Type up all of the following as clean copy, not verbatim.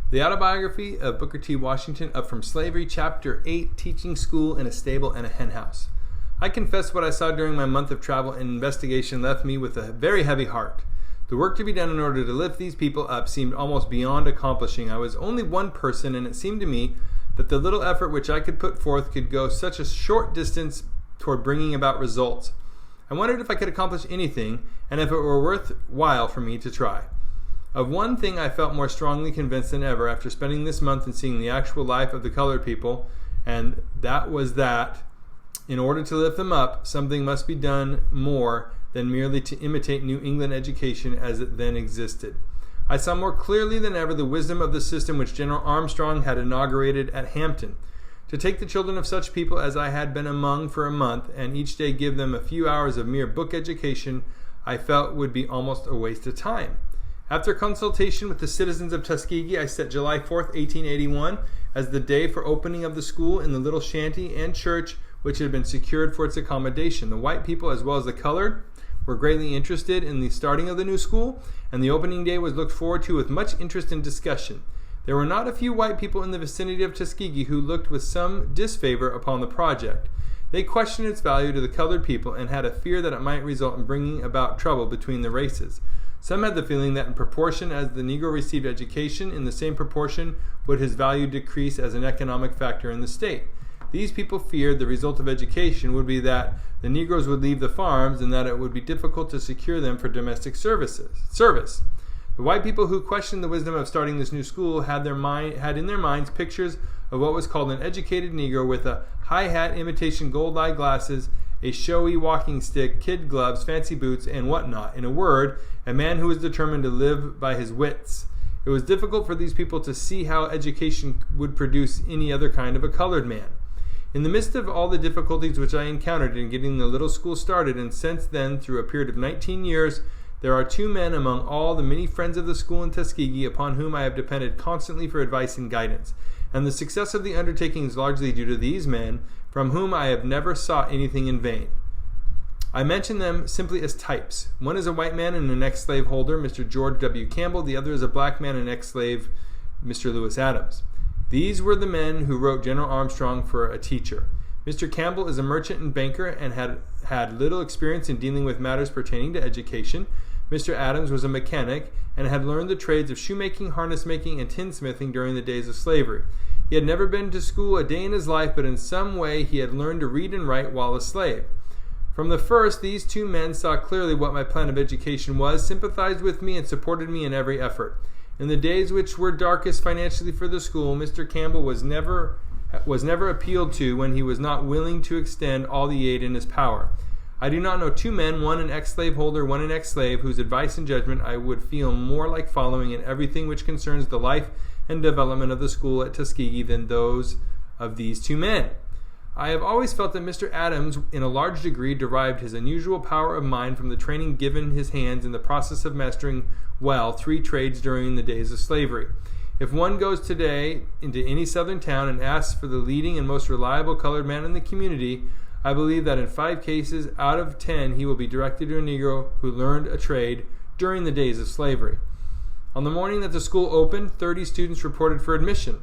The Autobiography of Booker T. Washington, Up from Slavery, Chapter 8, Teaching School in a Stable and a Henhouse. I confess what I saw during my month of travel and investigation left me with a very heavy heart. The work to be done in order to lift these people up seemed almost beyond accomplishing. I was only one person, and it seemed to me that the little effort which I could put forth could go such a short distance toward bringing about results. I wondered if I could accomplish anything, and if it were worthwhile for me to try. Of one thing I felt more strongly convinced than ever after spending this month and seeing the actual life of the colored people, and that was that, in order to lift them up, something must be done more than merely to imitate New England education as it then existed. I saw more clearly than ever the wisdom of the system which General Armstrong had inaugurated at Hampton. To take the children of such people as I had been among for a month, and each day give them a few hours of mere book education, I felt would be almost a waste of time. After consultation with the citizens of Tuskegee, I set July 4th, 1881, as the day for opening of the school in the little shanty and church which had been secured for its accommodation. The white people, as well as the colored, were greatly interested in the starting of the new school, and the opening day was looked forward to with much interest and discussion. There were not a few white people in the vicinity of Tuskegee who looked with some disfavor upon the project. They questioned its value to the colored people and had a fear that it might result in bringing about trouble between the races. Some had the feeling that in proportion as the Negro received education, in the same proportion would his value decrease as an economic factor in the state. These people feared the result of education would be that the Negroes would leave the farms and that it would be difficult to secure them for domestic service. The white people who questioned the wisdom of starting this new school had in their minds pictures of what was called an educated Negro with a high hat, imitation gold eyeglasses, a showy walking stick, kid gloves, fancy boots, and whatnot. In a word, a man who was determined to live by his wits. It was difficult for these people to see how education would produce any other kind of a colored man. In the midst of all the difficulties which I encountered in getting the little school started, and since then through a period of 19 years, there are two men among all the many friends of the school in Tuskegee upon whom I have depended constantly for advice and guidance, and the success of the undertaking is largely due to these men, from whom I have never sought anything in vain. I mention them simply as types. One is a white man and an ex-slave holder, Mr. George W. Campbell. The other is a black man and ex-slave, Mr. Lewis Adams. These were the men who wrote General Armstrong for a teacher. Mr. Campbell is a merchant and banker and had little experience in dealing with matters pertaining to education. Mr. Adams was a mechanic and had learned the trades of shoemaking, harness making, and tinsmithing during the days of slavery. He had never been to school a day in his life, but in some way he had learned to read and write while a slave. From the first, these two men saw clearly what my plan of education was, sympathized with me, and supported me in every effort. In the days which were darkest financially for the school, Mr. Campbell was never appealed to when he was not willing to extend all the aid in his power. I do not know two men, one an ex-slave holder, one an ex-slave, whose advice and judgment I would feel more like following in everything which concerns the life and development of the school at Tuskegee than those of these two men. I have always felt that Mr. Adams, in a large degree, derived his unusual power of mind from the training given his hands in the process of mastering well 3 trades during the days of slavery. If one goes today into any southern town and asks for the leading and most reliable colored man in the community, I believe that in 5 cases out of 10 he will be directed to a Negro who learned a trade during the days of slavery. On the morning that the school opened, 30 students reported for admission.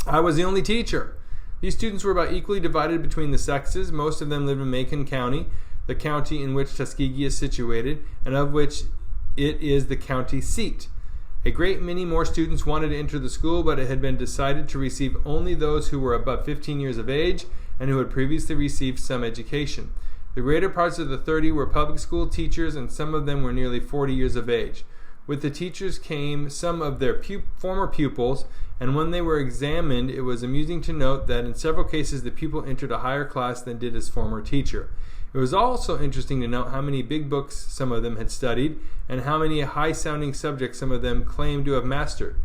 I was the only teacher. These students were about equally divided between the sexes. Most of them lived in Macon County, the county in which Tuskegee is situated, and of which it is the county seat. A great many more students wanted to enter the school, but it had been decided to receive only those who were above 15 years of age and who had previously received some education. The greater parts of the 30 were public school teachers, and some of them were nearly 40 years of age. With the teachers came some of their former pupils, and when they were examined, it was amusing to note that in several cases the pupil entered a higher class than did his former teacher. It was also interesting to note how many big books some of them had studied, and how many high-sounding subjects some of them claimed to have mastered.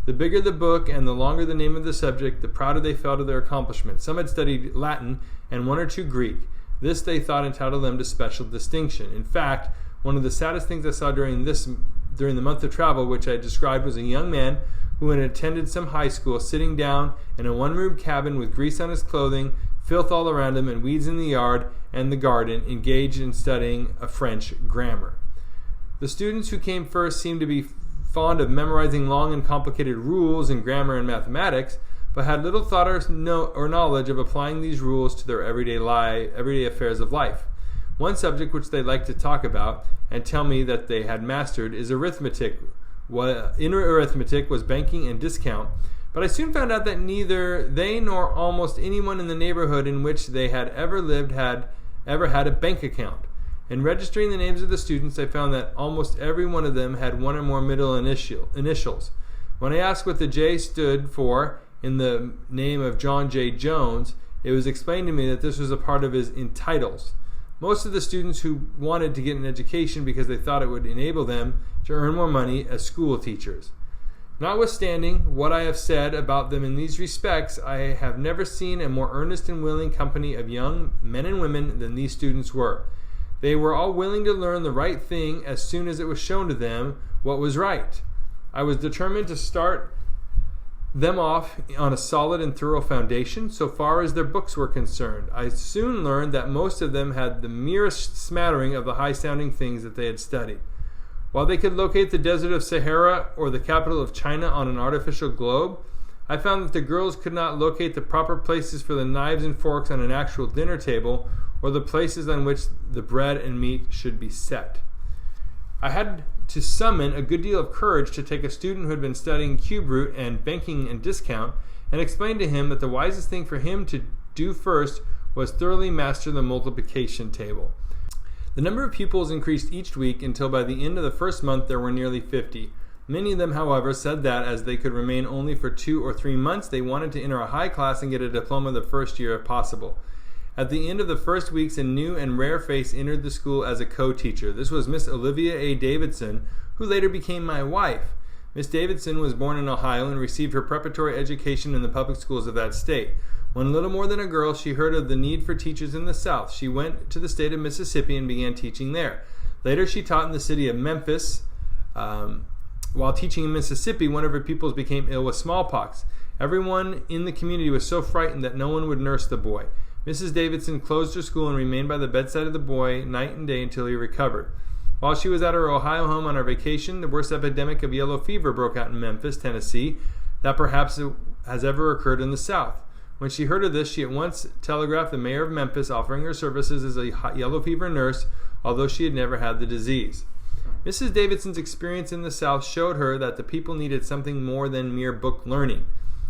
The bigger the book and the longer the name of the subject, the prouder they felt of their accomplishment. Some had studied Latin and 1 or 2 Greek. This they thought entitled them to special distinction. In fact, one of the saddest things I saw during the month of travel, which I described, was a young man who had attended some high school, sitting down in a 1-room cabin with grease on his clothing, filth all around him, and weeds in the yard and the garden, engaged in studying a French grammar. The students who came first seemed to be fond of memorizing long and complicated rules in grammar and mathematics, but had little thought or knowledge of applying these rules to their everyday affairs of life. One subject which they like to talk about and tell me that they had mastered is arithmetic. In arithmetic was banking and discount, but I soon found out that neither they nor almost anyone in the neighborhood in which they had ever lived had ever had a bank account. In registering the names of the students, I found that almost every one of them had one or more middle initials. When I asked what the J stood for in the name of John J. Jones, it was explained to me that this was a part of his entitles. Most of the students who wanted to get an education because they thought it would enable them to earn more money as school teachers. Notwithstanding what I have said about them in these respects, I have never seen a more earnest and willing company of young men and women than these students were. They were all willing to learn the right thing as soon as it was shown to them what was right. I was determined to start them off on a solid and thorough foundation so far as their books were concerned. I soon learned that most of them had the merest smattering of the high-sounding things that they had studied. While they could locate the desert of Sahara or the capital of China on an artificial globe, I found that the girls could not locate the proper places for the knives and forks on an actual dinner table or the places on which the bread and meat should be set. I had to summon a good deal of courage to take a student who had been studying cube root and banking and discount and explain to him that the wisest thing for him to do first was thoroughly master the multiplication table. The number of pupils increased each week until by the end of the first month there were nearly 50. Many of them, however, said that as they could remain only for 2 or 3 months, they wanted to enter a high class and get a diploma the first year if possible. At the end of the first weeks, a new and rare face entered the school as a co-teacher. This was Miss Olivia A. Davidson, who later became my wife. Miss Davidson was born in Ohio and received her preparatory education in the public schools of that state. When little more than a girl, she heard of the need for teachers in the South. She went to the state of Mississippi and began teaching there. Later, she taught in the city of Memphis. While teaching in Mississippi, one of her pupils became ill with smallpox. Everyone in the community was so frightened that no one would nurse the boy. Mrs. Davidson closed her school and remained by the bedside of the boy night and day until he recovered. While she was at her Ohio home on her vacation, the worst epidemic of yellow fever broke out in Memphis, Tennessee, that perhaps has ever occurred in the South. When she heard of this, she at once telegraphed the mayor of Memphis offering her services as a yellow fever nurse, although she had never had the disease. Mrs. Davidson's experience in the South showed her that the people needed something more than mere book learning.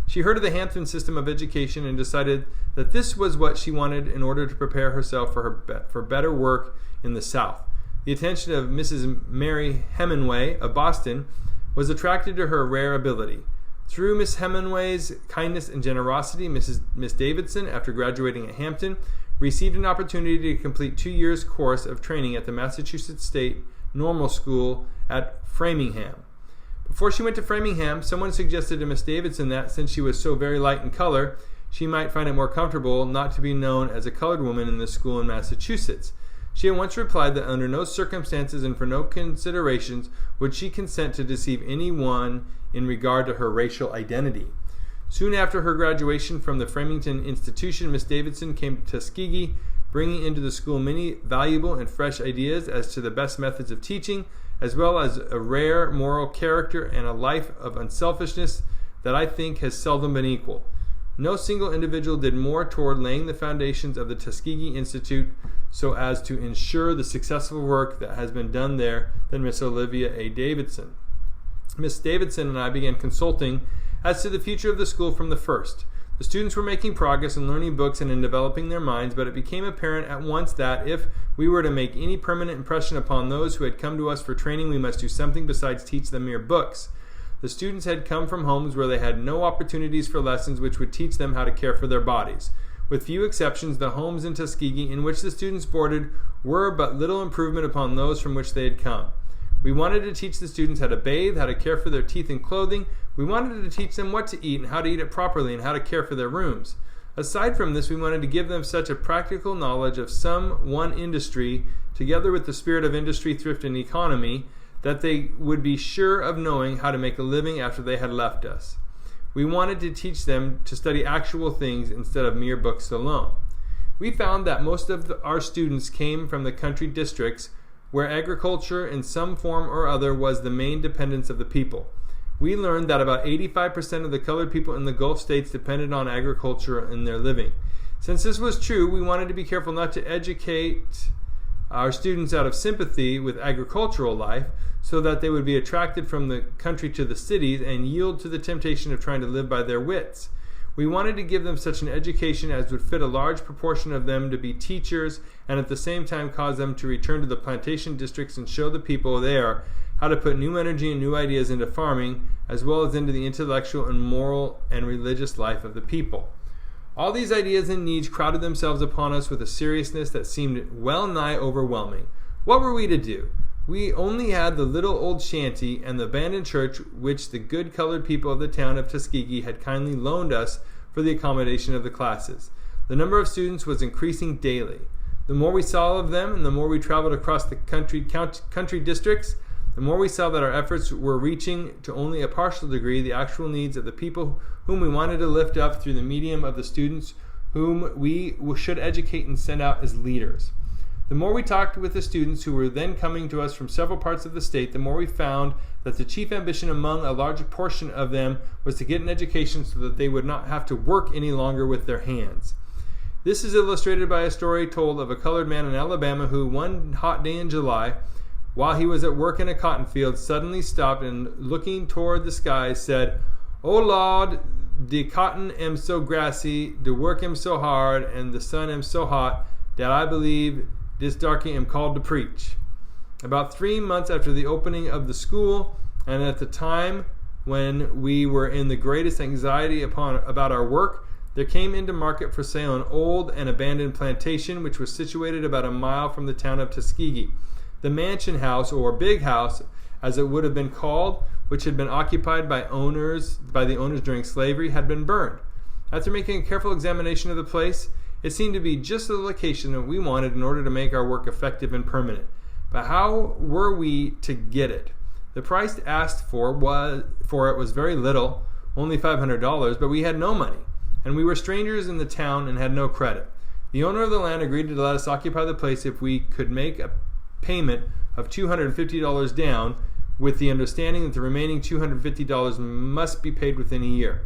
She heard of the Hampton system of education and decided that this was what she wanted in order to prepare herself for better work in the South. The attention of Mrs. Mary Hemingway of Boston was attracted to her rare ability. Through Miss Hemingway's kindness and generosity, Miss Davidson, after graduating at Hampton, received an opportunity to complete 2 years' course of training at the Massachusetts State Normal School at Framingham. Before she went to Framingham, someone suggested to Miss Davidson that, since she was so very light in color, she might find it more comfortable not to be known as a colored woman in this school in Massachusetts. She at once replied that under no circumstances and for no considerations would she consent to deceive anyone in regard to her racial identity. Soon after her graduation from the Framingham Institution, Miss Davidson came to Tuskegee, bringing into the school many valuable and fresh ideas as to the best methods of teaching, as well as a rare moral character and a life of unselfishness that I think has seldom been equaled. No single individual did more toward laying the foundations of the Tuskegee Institute so as to ensure the successful work that has been done there than Miss Olivia A. Davidson. Miss Davidson and I began consulting as to the future of the school from the first. The students were making progress in learning books and in developing their minds, but it became apparent at once that if we were to make any permanent impression upon those who had come to us for training, we must do something besides teach them mere books. The students had come from homes where they had no opportunities for lessons which would teach them how to care for their bodies. With few exceptions, the homes in Tuskegee in which the students boarded were but little improvement upon those from which they had come. We wanted to teach the students how to bathe, how to care for their teeth and clothing. We wanted to teach them what to eat and how to eat it properly and how to care for their rooms. Aside from this, we wanted to give them such a practical knowledge of some one industry, together with the spirit of industry, thrift, and economy, that they would be sure of knowing how to make a living after they had left us. We wanted to teach them to study actual things instead of mere books alone. We found that most of our students came from the country districts where agriculture in some form or other was the main dependence of the people. We learned that about 85% of the colored people in the Gulf states depended on agriculture in their living. Since this was true, we wanted to be careful not to educate our students out of sympathy with agricultural life so that they would be attracted from the country to the cities and yield to the temptation of trying to live by their wits. We wanted to give them such an education as would fit a large proportion of them to be teachers and at the same time cause them to return to the plantation districts and show the people there how to put new energy and new ideas into farming as well as into the intellectual and moral and religious life of the people. All these ideas and needs crowded themselves upon us with a seriousness that seemed well nigh overwhelming. What were we to do? We only had the little old shanty and the abandoned church which the good colored people of the town of Tuskegee had kindly loaned us for the accommodation of the classes. The number of students was increasing daily. The more we saw of them and the more we traveled across the country districts, the more we saw that our efforts were reaching to only a partial degree the actual needs of the people whom we wanted to lift up through the medium of the students whom we should educate and send out as leaders. The more we talked with the students who were then coming to us from several parts of the state, the more we found that the chief ambition among a large portion of them was to get an education so that they would not have to work any longer with their hands. This is illustrated by a story told of a colored man in Alabama who, one hot day in July, while he was at work in a cotton field, suddenly stopped and, looking toward the sky, said, "Oh Lord, the cotton am so grassy, the work am so hard, and the sun am so hot, that I believe this darky am called to preach." About 3 months after the opening of the school, and at the time when we were in the greatest anxiety about our work, there came into market for sale an old and abandoned plantation which was situated about a mile from the town of Tuskegee. The mansion house, or big house, as it would have been called, which had been occupied by the owners during slavery, had been burned. After making a careful examination of the place, it seemed to be just the location that we wanted in order to make our work effective and permanent. But how were we to get it? The price asked for it was very little, only $500, but we had no money, and we were strangers in the town and had no credit. The owner of the land agreed to let us occupy the place if we could make a payment of $250 down, with the understanding that the remaining $250 must be paid within a year.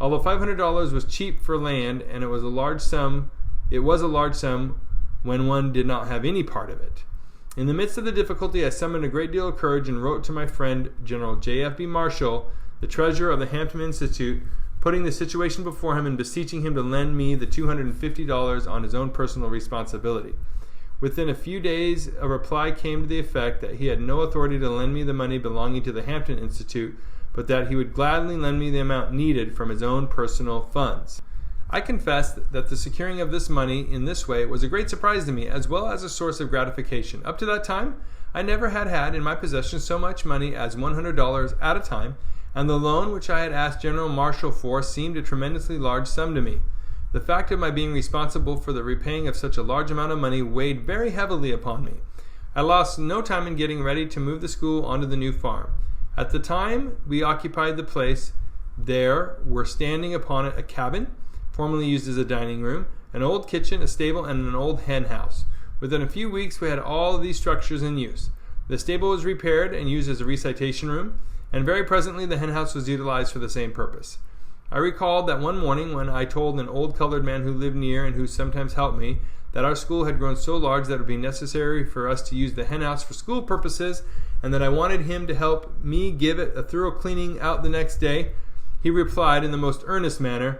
Although $500 was cheap for land, and it was a large sum when one did not have any part of it. In the midst of the difficulty, I summoned a great deal of courage and wrote to my friend General J.F.B. Marshall, the treasurer of the Hampton Institute, putting the situation before him and beseeching him to lend me the $250 on his own personal responsibility. Within a few days, a reply came to the effect that he had no authority to lend me the money belonging to the Hampton Institute, but that he would gladly lend me the amount needed from his own personal funds. I confess that the securing of this money in this way was a great surprise to me, as well as a source of gratification. Up to that time, I never had in my possession so much money as $100 at a time, and the loan which I had asked General Marshall for seemed a tremendously large sum to me. The fact of my being responsible for the repaying of such a large amount of money weighed very heavily upon me. I lost no time in getting ready to move the school onto the new farm. At the time we occupied the place, there were standing upon it a cabin, formerly used as a dining room, an old kitchen, a stable, and an old hen house. Within a few weeks we had all of these structures in use. The stable was repaired and used as a recitation room, and very presently the hen house was utilized for the same purpose. I recalled that one morning when I told an old colored man who lived near and who sometimes helped me that our school had grown so large that it would be necessary for us to use the hen house for school purposes, and that I wanted him to help me give it a thorough cleaning out the next day, he replied in the most earnest manner,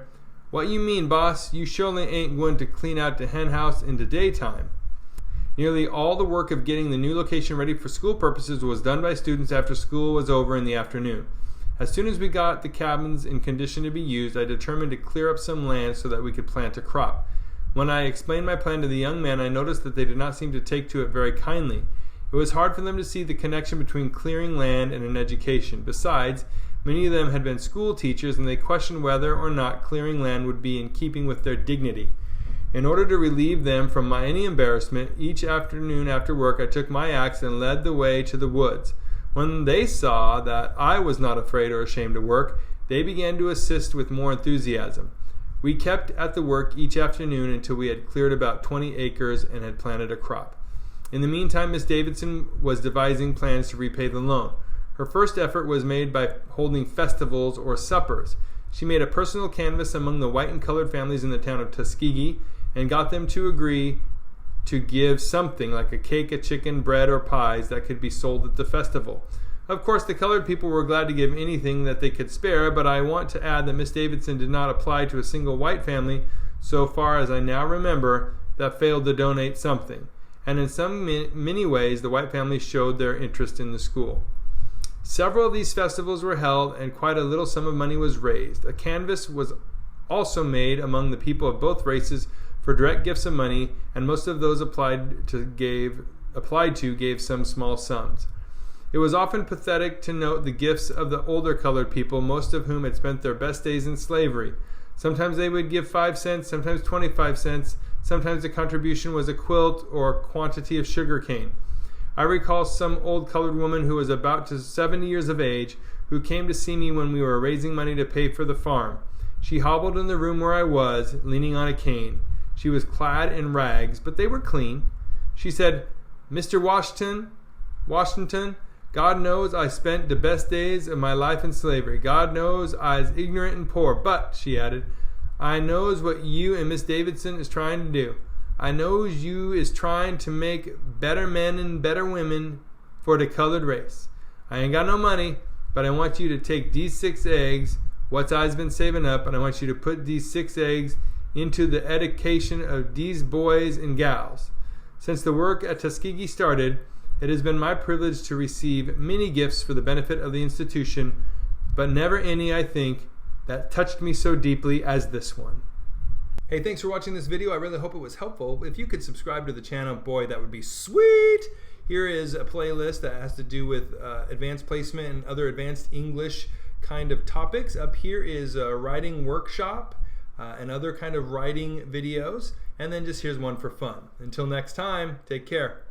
"What you mean, boss? You surely ain't going to clean out the hen house in the daytime." Nearly all the work of getting the new location ready for school purposes was done by students after school was over in the afternoon. As soon as we got the cabins in condition to be used, I determined to clear up some land so that we could plant a crop. When I explained my plan to the young men, I noticed that they did not seem to take to it very kindly. It was hard for them to see the connection between clearing land and an education. Besides, many of them had been school teachers, and they questioned whether or not clearing land would be in keeping with their dignity. In order to relieve them from any embarrassment, each afternoon after work I took my axe and led the way to the woods. When they saw that I was not afraid or ashamed to work, they began to assist with more enthusiasm. We kept at the work each afternoon until we had cleared about 20 acres and had planted a crop. In the meantime, Miss Davidson was devising plans to repay the loan. Her first effort was made by holding festivals or suppers. She made a personal canvass among the white and colored families in the town of Tuskegee and got them to agree to give something like a cake, a chicken, bread, or pies that could be sold at the festival. Of course, the colored people were glad to give anything that they could spare, but I want to add that Miss Davidson did not apply to a single white family, so far as I now remember, that failed to donate something. And in many ways, the white families showed their interest in the school. Several of these festivals were held, and quite a little sum of money was raised. A canvass was also made among the people of both races for direct gifts of money, and most of those applied to gave some small sums. It was often pathetic to note the gifts of the older colored people, most of whom had spent their best days in slavery. Sometimes they would give 5 cents, sometimes 25 cents. Sometimes the contribution was a quilt or a quantity of sugar cane. I recall some old colored woman who was about 70 years of age who came to see me when we were raising money to pay for the farm. She hobbled in the room where I was, leaning on a cane. She was clad in rags, but they were clean. She said, "Mr. Washington, God knows I spent the best days of my life in slavery. God knows I was ignorant and poor. But," she added, "I knows what you and Miss Davidson is trying to do. I knows you is trying to make better men and better women for the colored race. I ain't got no money, but I want you to take these 6 eggs, what I's been saving up, and I want you to put these 6 eggs into the education of these boys and gals. Since the work at Tuskegee started, it has been my privilege to receive many gifts for the benefit of the institution, but never any, I think, that touched me so deeply as this one." Hey, thanks for watching this video. I really hope it was helpful. If you could subscribe to the channel, boy, that would be sweet. Here is a playlist that has to do with advanced placement and other advanced English kind of topics. Up here is a writing workshop and other kind of writing videos. And then just here's one for fun. Until next time, take care.